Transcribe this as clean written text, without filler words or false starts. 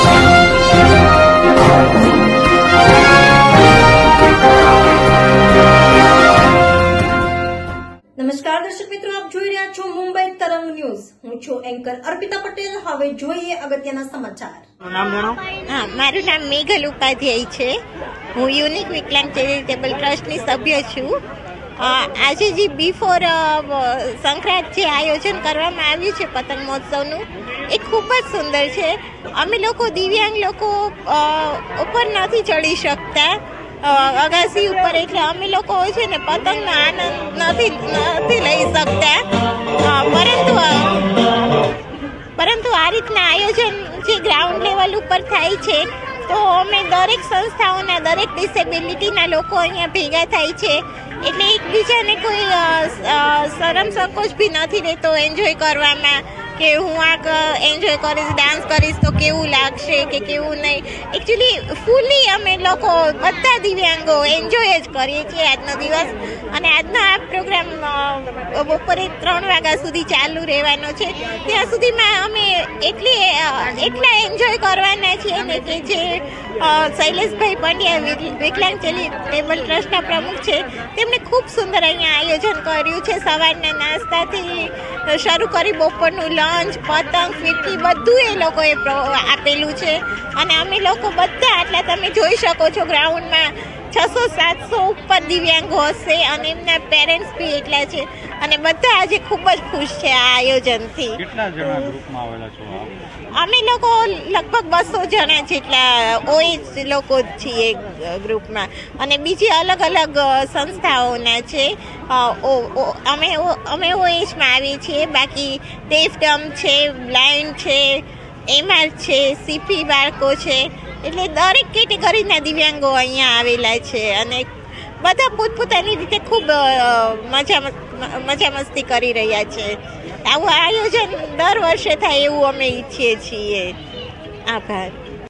નમસ્કાર દર્શક મિત્રો, આપ જોઈ રહ્યા છો મુંબઈ તરંગ ન્યૂઝ. હું છું એન્કર અર્પિતા પટેલ. હવે જોઈએ અગત્યના સમાચાર. મારું નામ મેઘલ ઉપાધ્યાય છે. હું યુનિક વિકલાંગ ચેરિટેબલ ટ્રસ્ટની સભ્ય છું. આજે જે બિફોર સંક્રાંત જે આયોજન કરવામાં આવ્યું છે પતંગ મહોત્સવનું, એ ખૂબ જ સુંદર છે. અમે લોકો દિવ્યાંગ લોકો ઉપર નથી ચડી શકતા અગાસી ઉપર, એટલે અમે લોકો છે ને પતંગનો આનંદ નથી લઈ શકતા. પરંતુ આ રીતના આયોજન જે ગ્રાઉન્ડ લેવલ ઉપર થાય છે, તો અમે દરેક સંસ્થાઓના દરેક ડિસેબિલિટીના લોકો અહીંયા ભેગા થાય છે. એટલે એકબીજાને કોઈ શરમ સંકોચ બી નથી રહેતો એન્જોય કરવામાં, કે હું આ એન્જોય કરીશ, ડાન્સ કરીશ તો કેવું લાગશે કે કેવું નહીં. એકચ્યુઅલી ફૂલી અમે લોકો બધા દિવ્યાંગો એન્જોય જ કરીએ છીએ આજનો દિવસ. અને આજનો આ પ્રોગ્રામ બપોરે 3 વાગ્યા સુધી ચાલુ રહેવાનો છે. ત્યાં સુધીમાં અમે એટલા એન્જોય કરવાના છીએ ને કે જે શૈલેષભાઈ પંડ્યા વિકલાંગ ચેરિટેબલ ટ્રસ્ટના પ્રમુખ છે, તેમણે ખૂબ સુંદર અહીંયા આયોજન કર્યું છે. સવારના નાસ્તાથી શરૂ કરી બપોરનું લંચ, પતંગ, ફિરકી બધું એ લોકોએ આપેલું છે. અને અમે લોકો બધા આટલા તમે જોઈ શકો છો ગ્રાઉન્ડમાં 600-700 ઉપર દિવ્યાંગો હશે અને એમના પેરેન્ટ્સ બી એટલા છે. અને બધા આજે ખૂબ જ ખુશ છે આ આયોજનથી. કેટલા જણા ગ્રુપમાં આવેલા છો? અમે લોકો લગભગ 200 જણા જેટલા ઓએચ લોકો છીએ ગ્રુપમાં, અને બીજી અલગ અલગ સંસ્થાઓના છે. અમે ઓએચમાં આવીએ છીએ. બાકી ડેફ ડમ છે, બ્લાઇન્ડ છે, એમઆર છે, સીપી બાળકો છે. એટલે દરેક કેટેગરીના દિવ્યાંગો અહીંયા આવેલા છે અને બધા પોતપોતાની રીતે ખૂબ મજા મસ્તી કરી રહ્યા છે. આવું આયોજન દર વર્ષે થાય એવું અમે ઈચ્છીએ છીએ. આભાર.